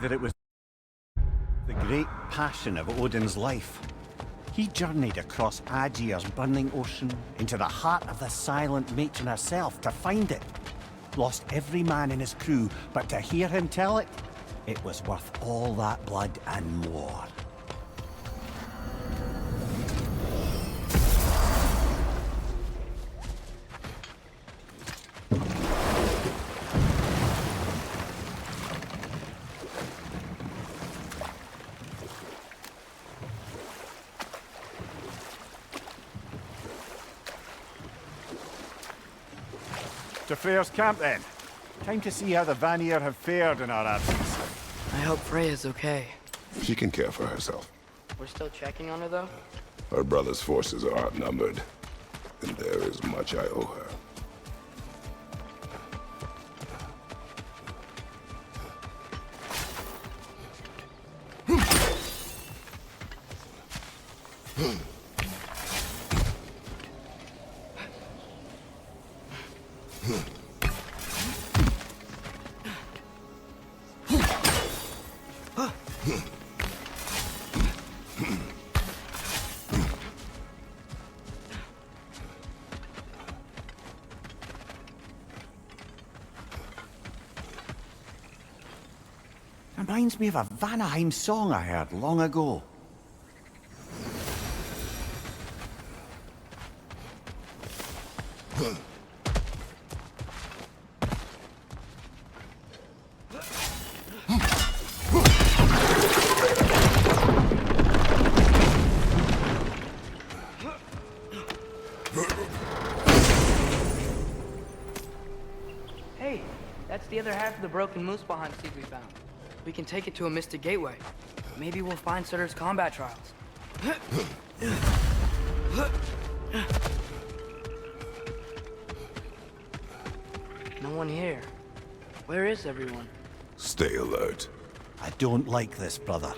that it was the great passion of Odin's life. He journeyed across Aegir's burning ocean into the heart of the silent matron herself to find it. Lost every man in his crew, but to hear him tell it, it was worth all that blood and more. To Freyr's camp then. Time to see how the Vanir have fared in our absence. I hope Freya's okay. She can care for herself. We're still checking on her though? Her brother's forces are outnumbered, and there is much I owe her. Reminds me of a Vanaheim song I heard long ago. Hey, that's the other half of the broken moose behind seed we found. We can take it to a mystic gateway. Maybe we'll find Surtur's combat trials. No one here. Where is everyone? Stay alert. I don't like this, brother.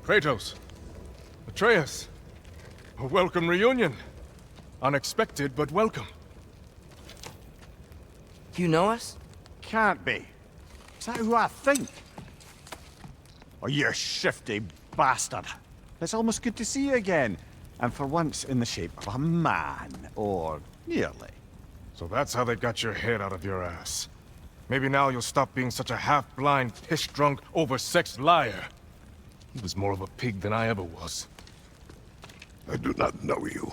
Kratos, Atreus, a welcome reunion. Unexpected, but welcome. You know us? Can't be. Is that who I think? Oh, you shifty bastard. It's almost good to see you again. And for once in the shape of a man, or nearly. So that's how they got your head out of your ass. Maybe now you'll stop being such a half-blind, piss-drunk, oversexed liar. He was more of a pig than I ever was. I do not know you.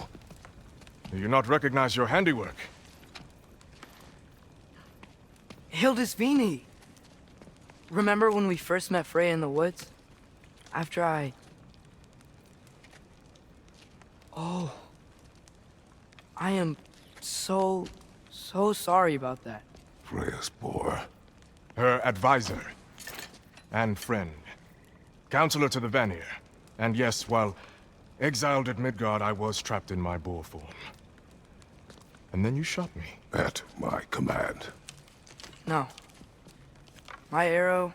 Do you not recognize your handiwork? Hildisvini! Remember when we first met Freya in the woods? After I... Oh... I am so sorry about that. Freya's poor. Her advisor. And friend. Counselor to the Vanir. And yes, while exiled at Midgard, I was trapped in my boar form. And then you shot me. At my command. No. My arrow,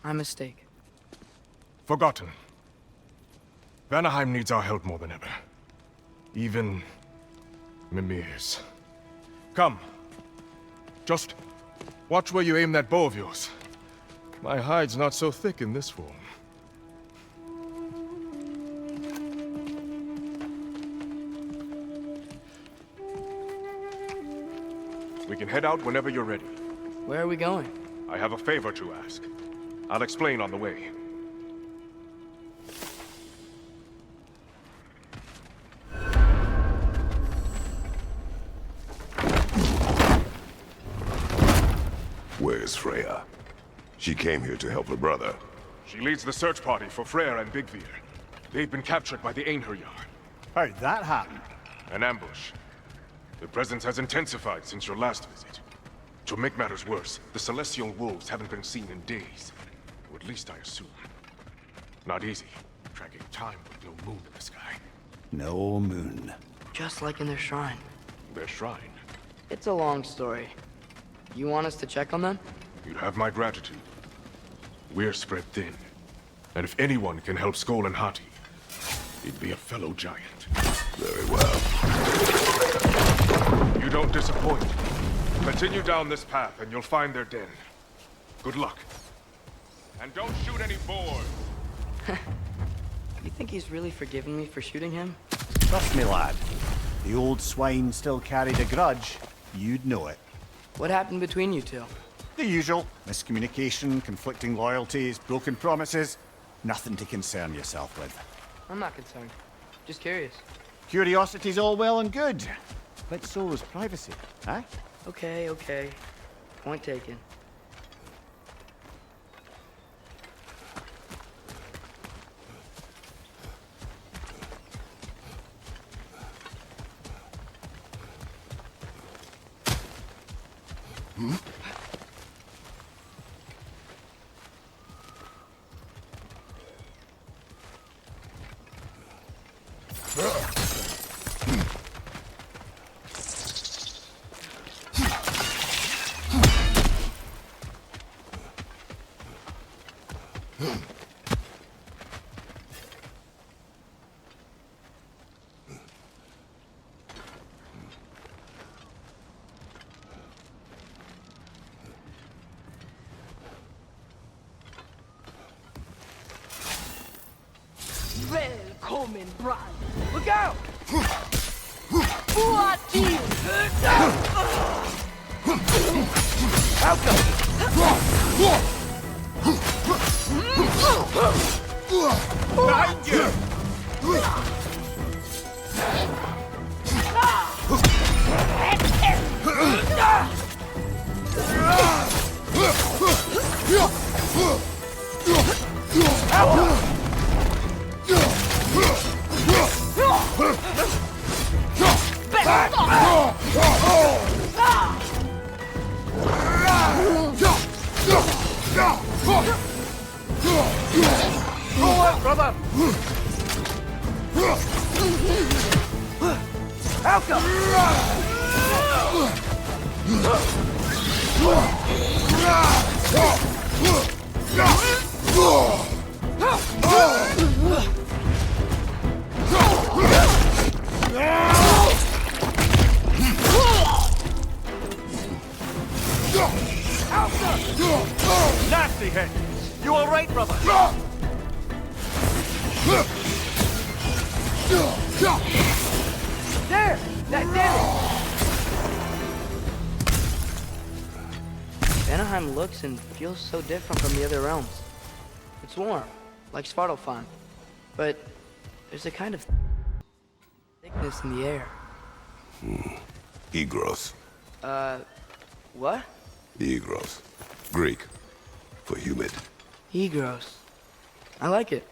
my mistake. Forgotten. Vanaheim needs our help more than ever. Even Mimir's. Come. Just watch where you aim that bow of yours. My hide's not so thick in this form. We can head out whenever you're ready. Where are we going? I have a favor to ask. I'll explain on the way. Where's Freya? She came here to help her brother. She leads the search party for Freyr and Bigvir. They've been captured by the Einherjar. How'd that happen? An ambush. The presence has intensified since your last visit. To make matters worse, the Celestial Wolves haven't been seen in days. Or at least I assume. Not easy, tracking time with no moon in the sky. No moon. Just like in their shrine. Their shrine. It's a long story. You want us to check on them? You have my gratitude. We're spread thin. And if anyone can help Sköll And Hati, he'd be a fellow giant. Very well. You don't disappoint. Continue down this path and you'll find their den. Good luck. And don't shoot any boars. You think he's really forgiven me for shooting him? Trust me, lad. The old swine still carried a grudge. You'd know it. What happened between you two? The usual. Miscommunication, conflicting loyalties, broken promises. Nothing to concern yourself with. I'm not concerned. Just curious. Curiosity's all well and good. But so is privacy, eh? Okay, okay. Point taken. Välkommen, Brand! Look out! Hati! Behind you! Brother! Nasty hit! You all right, brother? There! That did it! Vanaheim looks and feels so different from the other realms. It's warm, like Svartalfheim, but there's a kind of thickness in the air. Egros. What? Egros. Greek. For humid. Egros. I like it.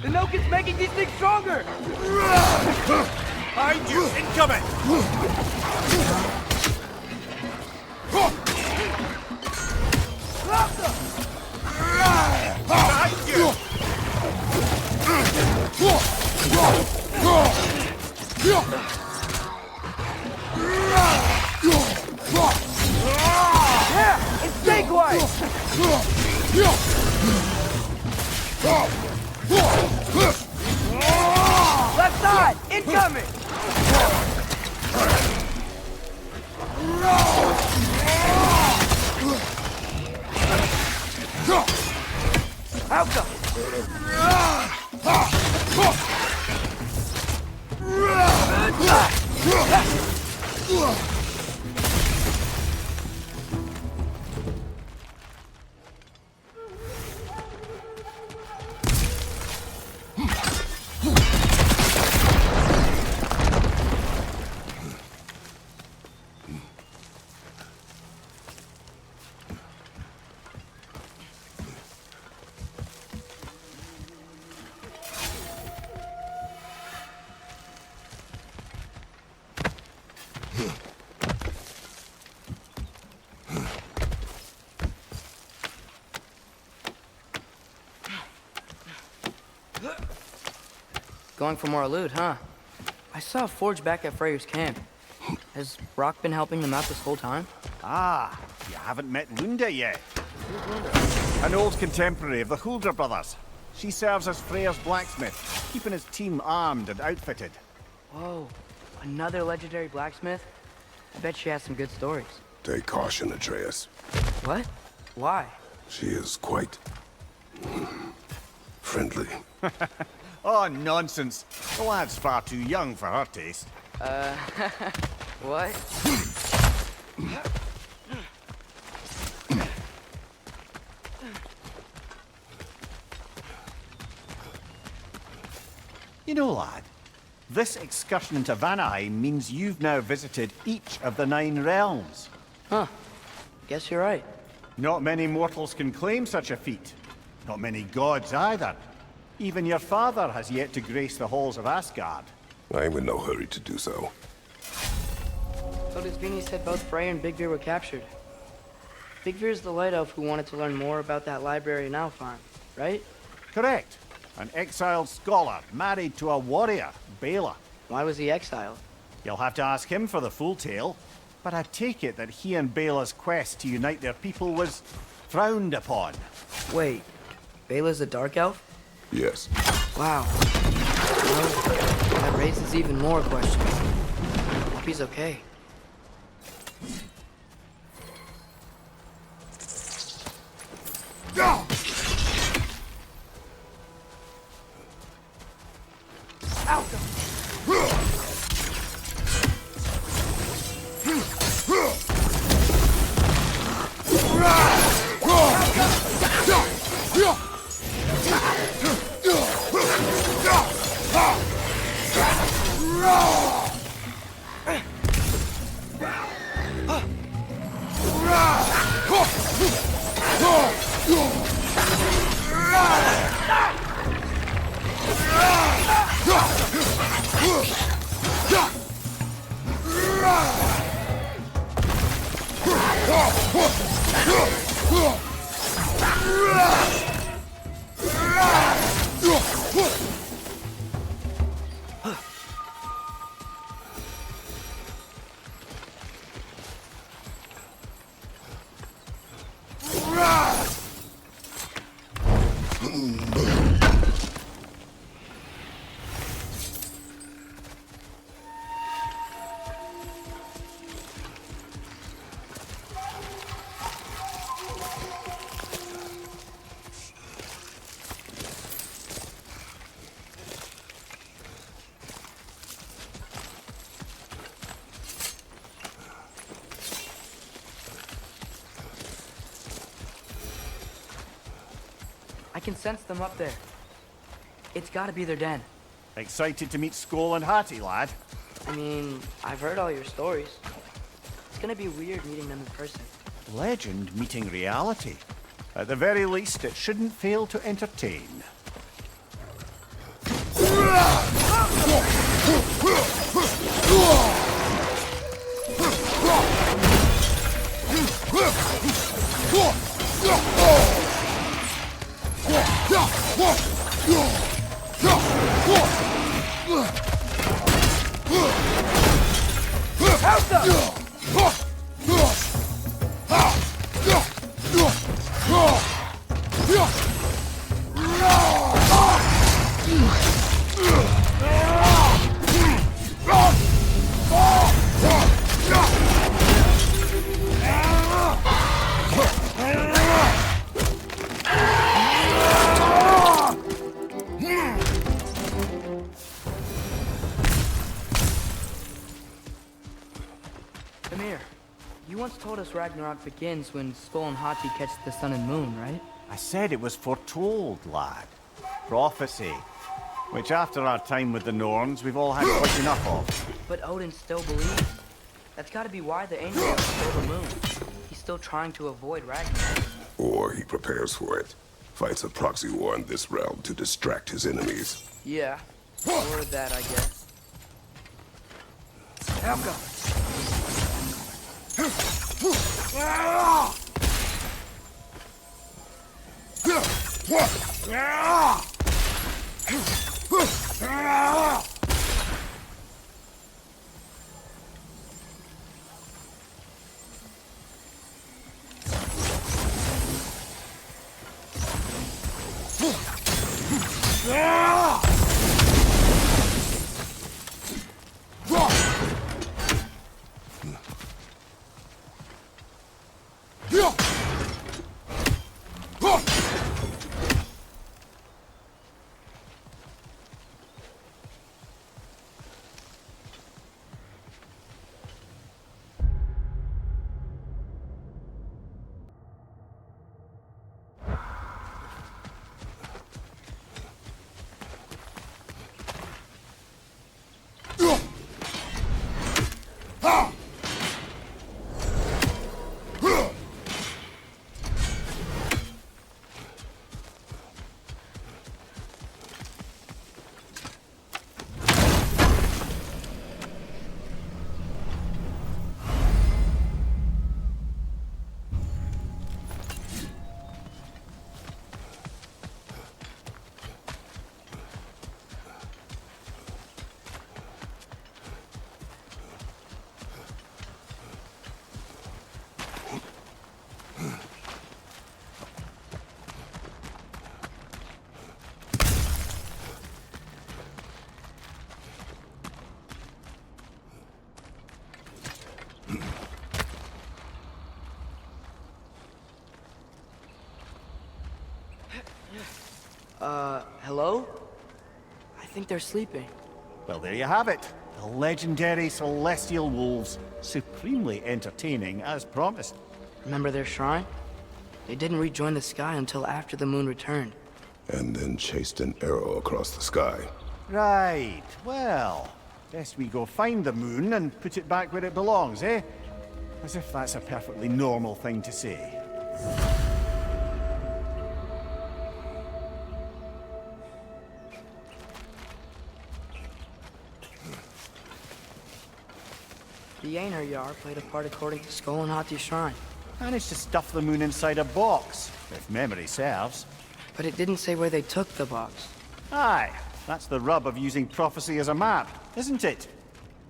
The Nokin's making these things stronger! Behind you! Incoming! Behind you! Yeah! It's snake-like! Left side! Incoming! Outcome! Going for more loot, huh? I saw a forge back at Freyr's camp. Has Rock been helping them out this whole time? Ah, you haven't met Lunda yet. An old contemporary of the Hulder brothers. She serves as Freyr's blacksmith, keeping his team armed and outfitted. Whoa, another legendary blacksmith? I bet she has some good stories. Take caution, Atreus. What? Why? She is quite friendly. Oh, nonsense. The lad's far too young for her taste. What? You know, lad, this excursion into Vanaheim means you've now visited each of the 9 realms. Huh. Guess you're right. Not many mortals can claim such a feat. Not many gods either. Even your father has yet to grace the halls of Asgard. I'm in no hurry to do so. So does Beanie said both Frey and Big Bear were captured. Big Bear's the light elf who wanted to learn more about that library in Alfheim, right? Correct. An exiled scholar married to a warrior, Bela. Why was he exiled? You'll have to ask him for the full tale. But I take it that he and Bela's quest to unite their people was frowned upon. Wait, Bela's a dark elf? Yes. Wow. Well, that raises even more questions. Hope he's okay. Go! Out! I can sense them up there. It's gotta be their den. Excited to meet Sköll And Hati, lad? I mean, I've heard all your stories. It's gonna be weird meeting them in person. Legend meeting reality. At the very least, it shouldn't fail to entertain. You once told us Ragnarok begins when Sköll And Hati catch the sun and moon, right? I said it was foretold, lad. Prophecy. Which after our time with the Norns, we've all had quite enough of. But Odin still believes. That's gotta be why the angel stole the moon. He's still trying to avoid Ragnarok. Or he prepares for it. Fights a proxy war in this realm to distract his enemies. Yeah. Or that, I guess. Helga! Hello? I think they're sleeping. Well, there you have it. The legendary celestial wolves. Supremely entertaining, as promised. Remember their shrine? They didn't rejoin the sky until after the moon returned. And then chased an arrow across the sky. Right. Well, best we go find the moon and put it back where it belongs, eh? As if that's a perfectly normal thing to say. The Einherjar played a part according to Sköll And Hati's shrine. Managed to stuff the moon inside a box, if memory serves. But it didn't say where they took the box. Aye, that's the rub of using prophecy as a map, isn't it?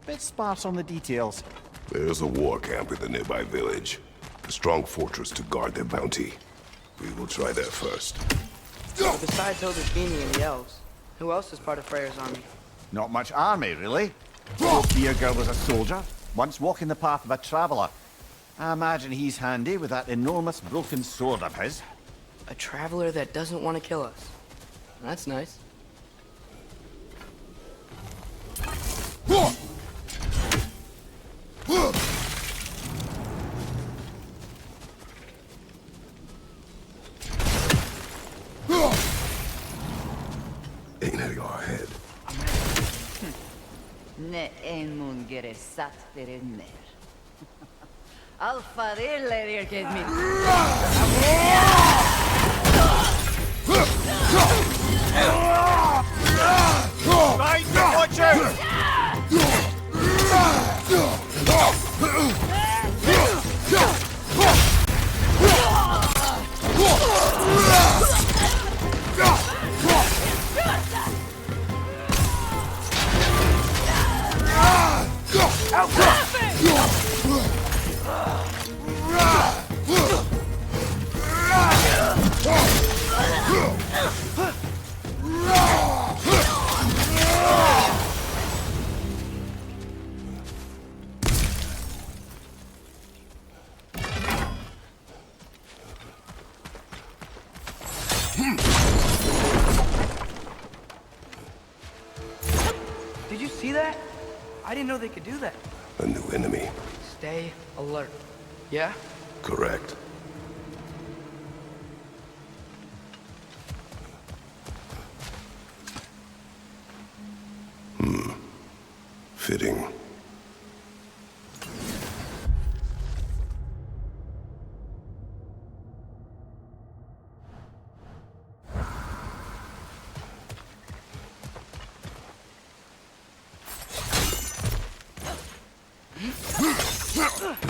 Bit sparse on the details. There's a war camp in the nearby village. A strong fortress to guard their bounty. We will try there first. So besides Odin and the elves, who else is part of Freyr's army? Not much army, really. Birgir was a soldier, once walking the path of a traveler. I imagine he's handy with that enormous broken sword of his. A traveler that doesn't want to kill us. That's nice. Einherjar ahead. Ne en mun gere satt derinner. Alfa riller get me. Right, watch out! Did you see that? I didn't know they could do that. A new enemy. Stay alert. Yeah? Correct. Fitting.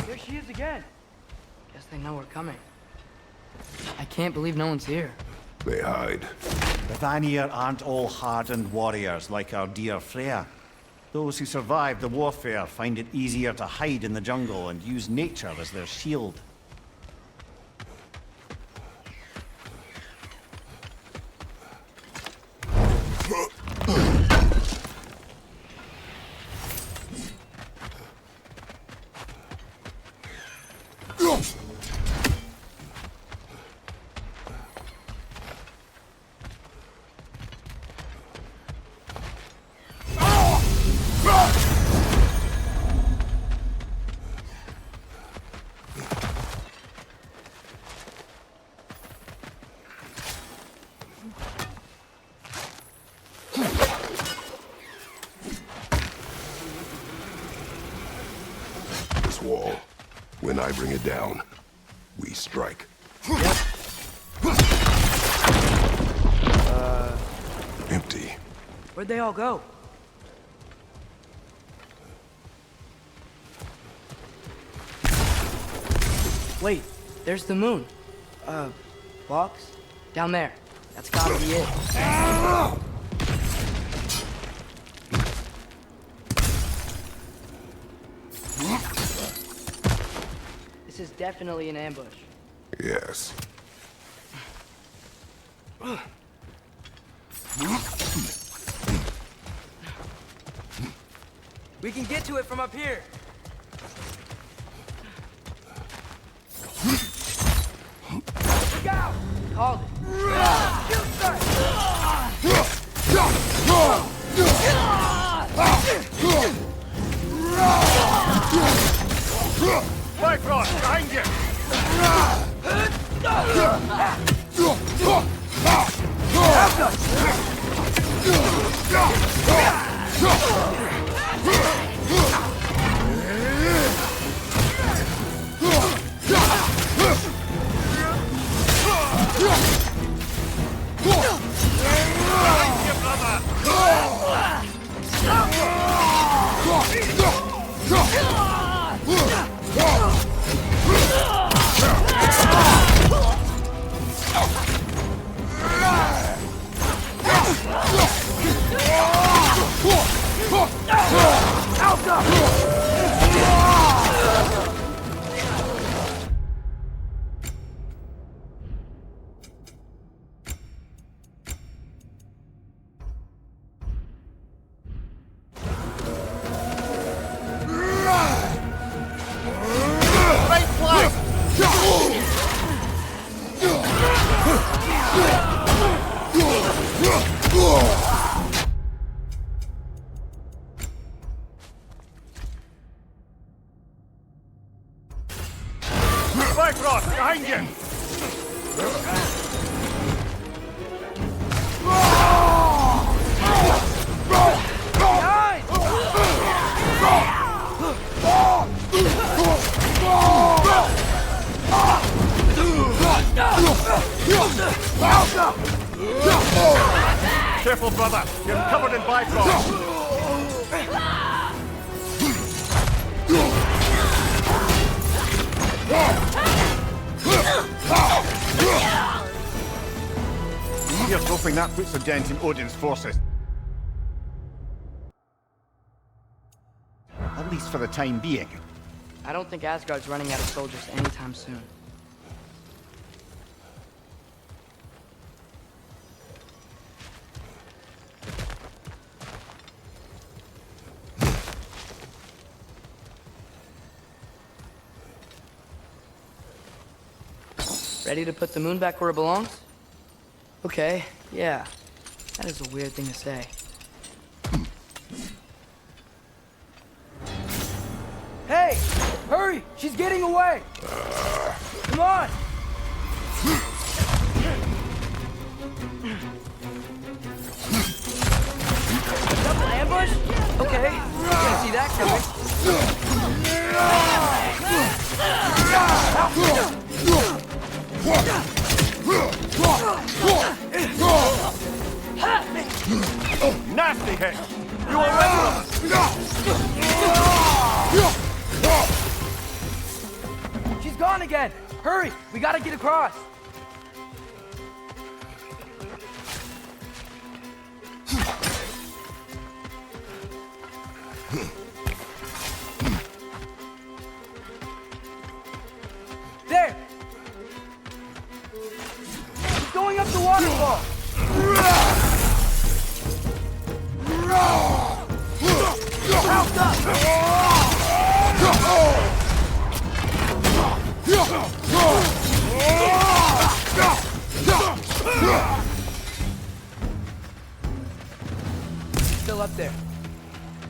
There she is again. Guess they know we're coming. I can't believe no one's here. They hide. The Vanir aren't all hardened warriors like our dear Freya. Those who survive the warfare find it easier to hide in the jungle and use nature as their shield. When I bring it down, we strike. Empty. Where'd they all go? Wait, there's the moon. Box? Down there. That's gotta be it. This is definitely an ambush. Yes. We can get to it from up here. Look out! Called it. Shoot, sir! Bifrost, behind you! Bifrost, behind you! Careful, brother. You're covered in Bifrost. Here's hoping that puts a dent in Odin's forces. At least for the time being. I don't think Asgard's running out of soldiers anytime soon. Ready to put the moon back where it belongs? Okay, yeah. That is a weird thing to say. Hey! Hurry! She's getting away! Come on! Double ambush? Okay, didn't see that coming. Nasty hit! You alright? She's gone again! Hurry! We gotta get across! There! She's going up the waterfall! House up! Still up there.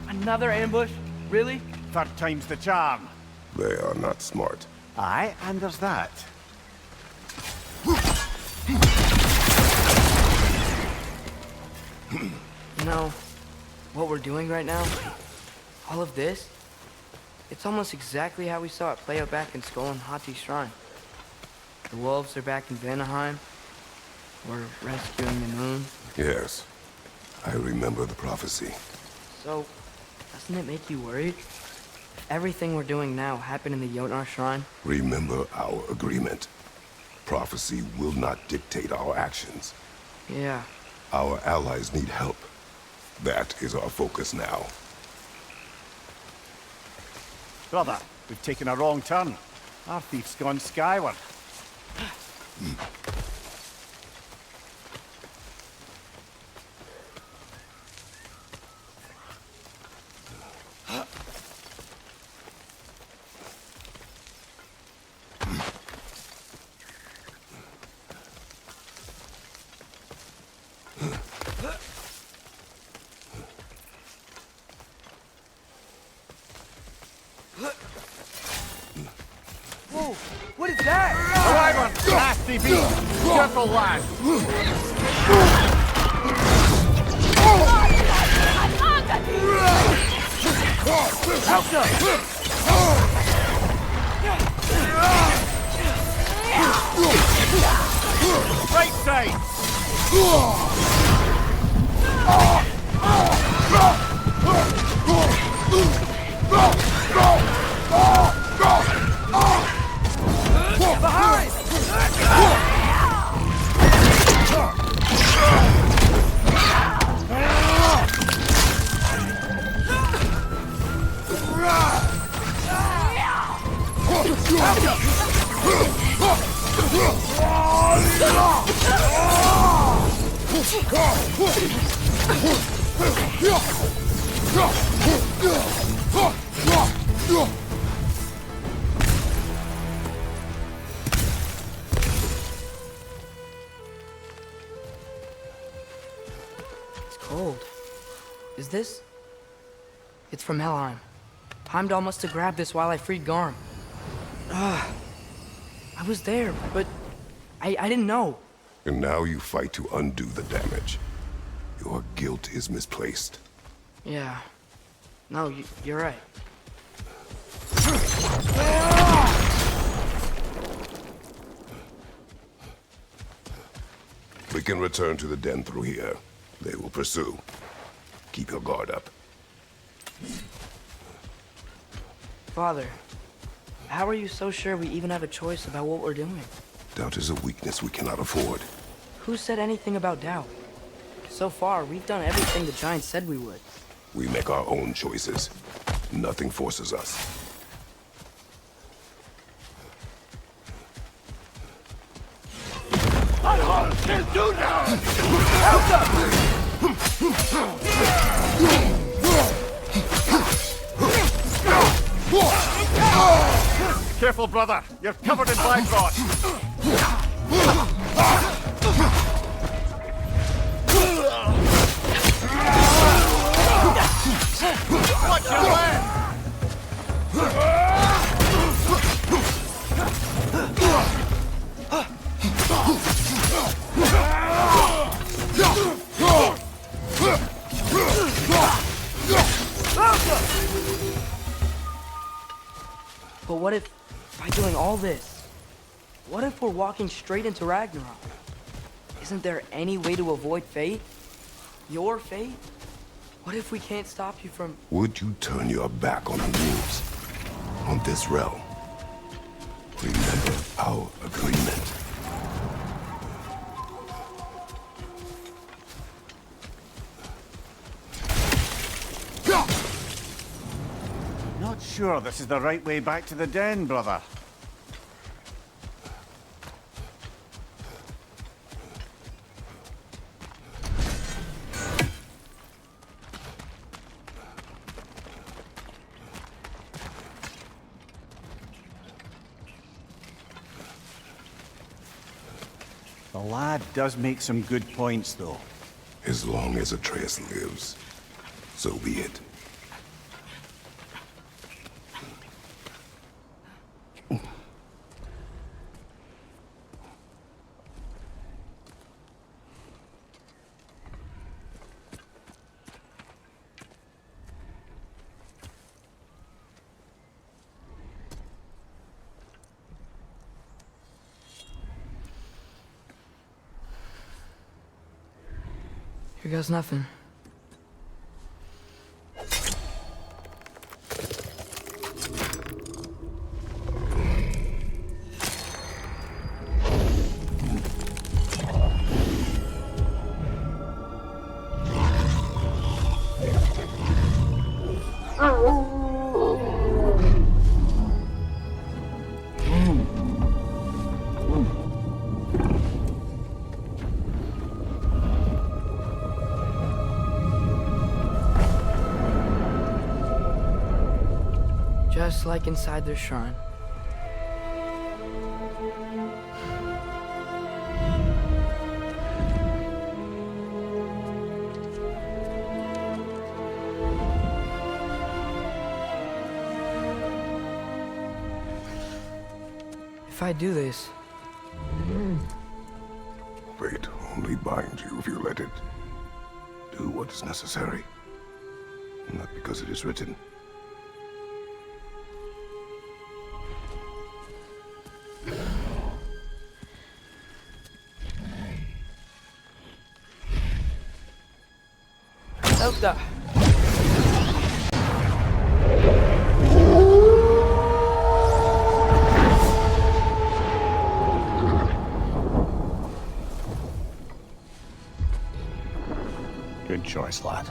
Another ambush? Really? Third time's the charm. They are not smart. Aye, and there's that. You know, what we're doing right now, all of this, It's almost exactly how we saw it play out back in Sköll And Hati Shrine. The wolves are back in Vanaheim. We're rescuing the moon. Yes, I remember the prophecy. So, doesn't it make you worried? If everything we're doing now happened in the Jotnar Shrine? Remember our agreement. Prophecy will not dictate our actions. Yeah. Our allies need help. That is our focus now. Brother, we've taken a wrong turn. Our thief's gone skyward. Whoa! What is that? Driver! Nasty beast! Careful, lad! Right side! It's cold. Is this? It's from Helheim. Heimdall must have grabbed this while I freed Garm. I was there, but I didn't know. And now you fight to undo the damage. Your guilt is misplaced. Yeah. No, you're right. We can return to the den through here. They will pursue. Keep your guard up. Father, how are you so sure we even have a choice about what we're doing? Doubt is a weakness we cannot afford. Who said anything about doubt? So far, we've done everything the Giants said we would. We make our own choices. Nothing forces us. Careful, brother. You're covered in black rot. Watch your left! But what if, by doing all this, what if we're walking straight into Ragnarok? Isn't there any way to avoid fate? Your fate? What if we can't stop you from... Would you turn your back on the wolves? On this realm? Remember our agreement. Not sure this is the right way back to the den, brother. The lad does make some good points, though. As long as Atreus lives, so be it. Here goes nothing. Just like inside their shrine. If I do this, Fate only binds you if you let it. Do what is necessary. Not because it is written. Elsa. Good choice, lad.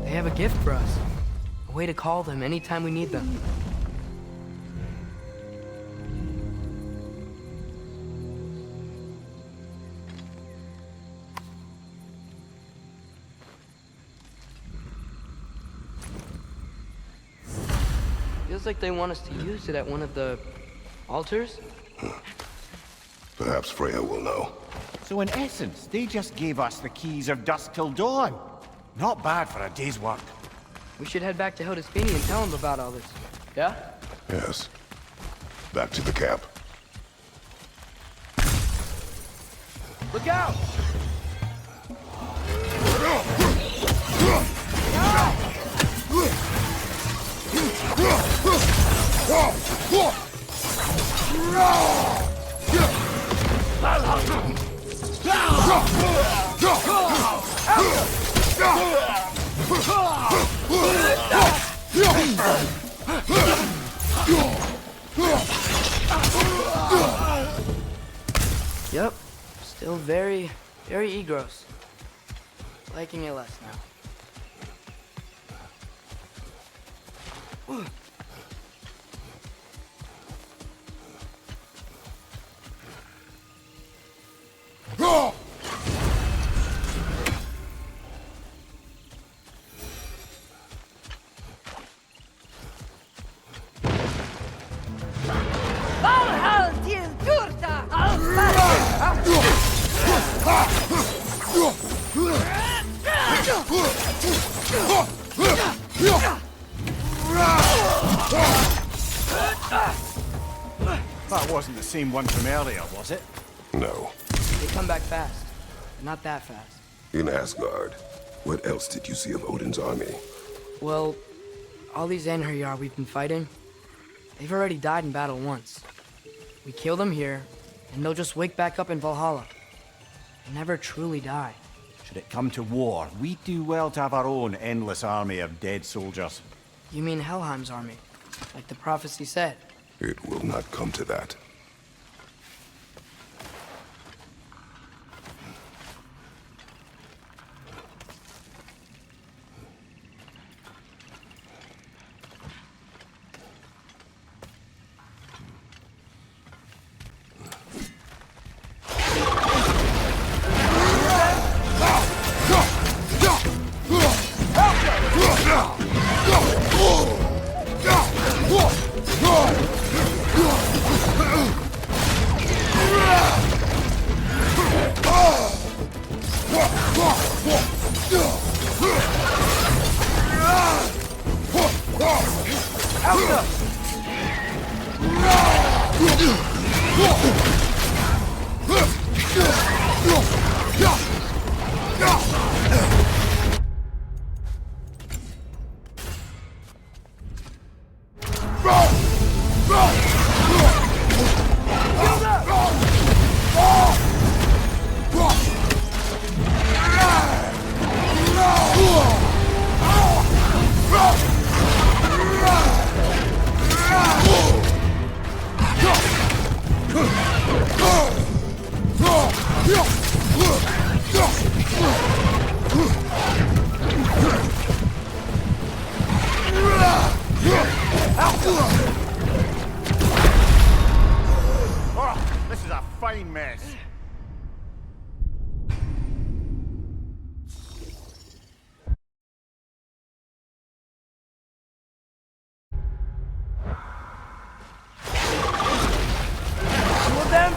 They have a gift for us. A way to call them anytime we need them. Feels like they want us to use it at one of the altars. Perhaps Freya will know. So in essence, they just gave us the keys of dusk till dawn. Not bad for a day's work. We should head back to Hildesfini and tell them about all this. Yeah? Yes. Back to the camp. Look out! Yep. Still very gross. Liking it less now. That wasn't the same one from earlier, was it? No. They come back fast. Not that fast. In Asgard, what else did you see of Odin's army? Well, all these Einherjar we've been fighting, they've already died in battle once. We kill them here, and they'll just wake back up in Valhalla. They never truly die. Should it come to war, we do well to have our own endless army of dead soldiers. You mean Helheim's army, like the prophecy said? It will not come to that. Oh, this is a fine mess. Two of them?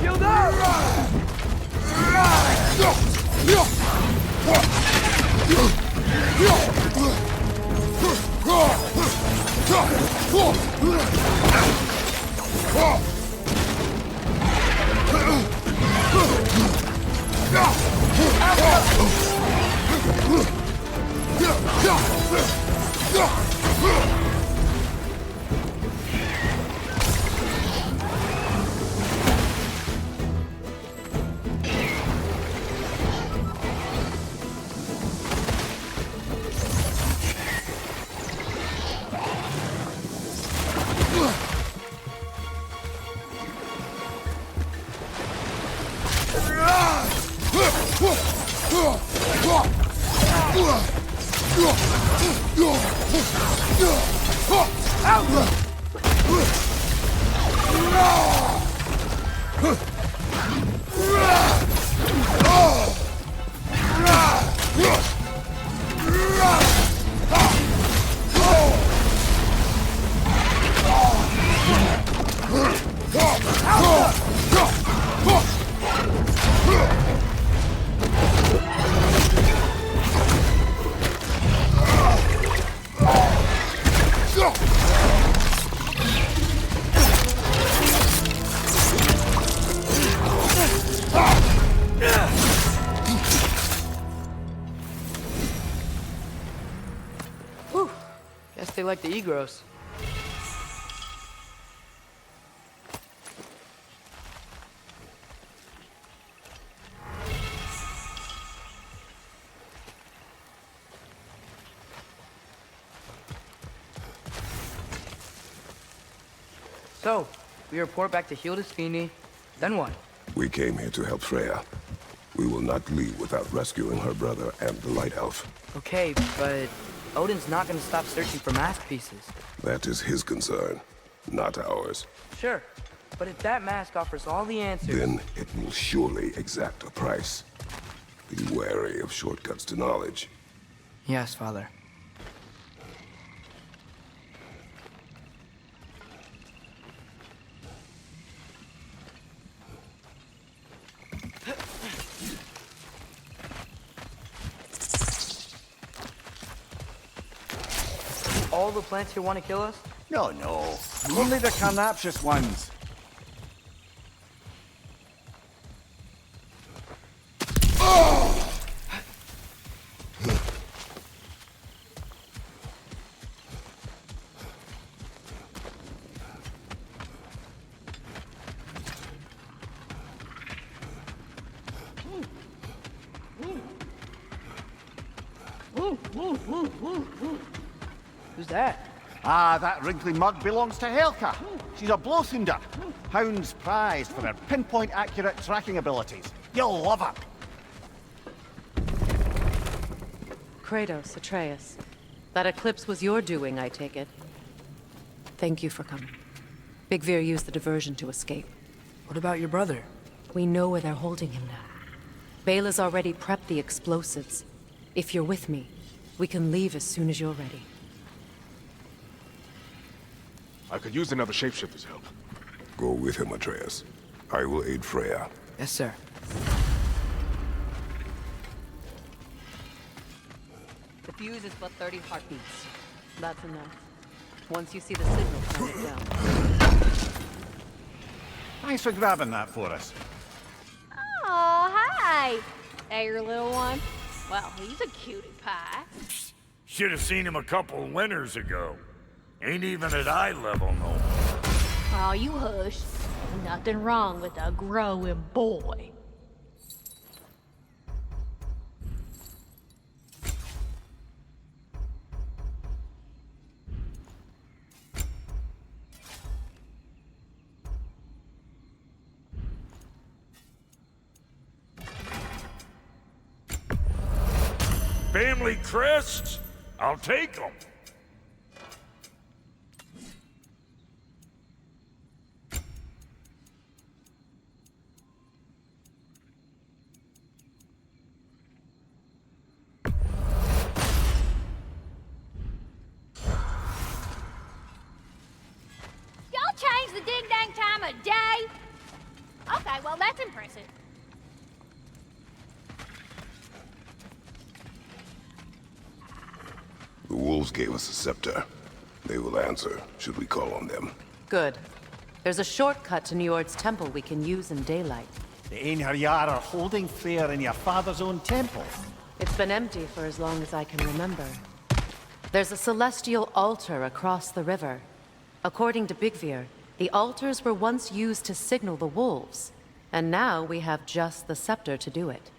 Shield up! Whew. Guess they like the Egros. So, we report back to Hildisvini, then what? We came here to help Freya. We will not leave without rescuing her brother and the Light Elf. Okay, but Odin's not gonna stop searching for mask pieces. That is his concern, not ours. Sure, but if that mask offers all the answers... Then it will surely exact a price. Be wary of shortcuts to knowledge. Yes, Father. All the plants here want to kill us? No, no. Only the carnivorous ones. Who's that? Ah, that wrinkly mug belongs to Helka. She's a blowthunder. Hounds prized for their pinpoint accurate tracking abilities. You'll love her. Kratos, Atreus. That eclipse was your doing, I take it. Thank you for coming. Big Veer used the diversion to escape. What about your brother? We know where they're holding him now. Bela's already prepped the explosives. If you're with me, we can leave as soon as you're ready. I could use another shapeshifter's help. Go with him, Atreus. I will aid Freya. Yes, sir. The fuse is but 30 heartbeats. That's enough. Once you see the signal, turn it down. Thanks for grabbing that for us. Oh, hi! Hey, your little one. Well, he's a cutie pie. Should have seen him a couple winters ago. Ain't even at eye level no more. Oh, you hush. Nothing wrong with a growing boy. family crests, I'll take them. Y'all change the ding-dang time of day? Okay, well, that's impressive. The wolves gave us a scepter. They will answer, should we call on them. Good. There's a shortcut to Njord's temple we can use in daylight. The Einherjar are holding fair in your father's own temple. It's been empty for as long as I can remember. There's a celestial altar across the river. According to Bigvir, the altars were once used to signal the wolves, and now we have just the scepter to do it.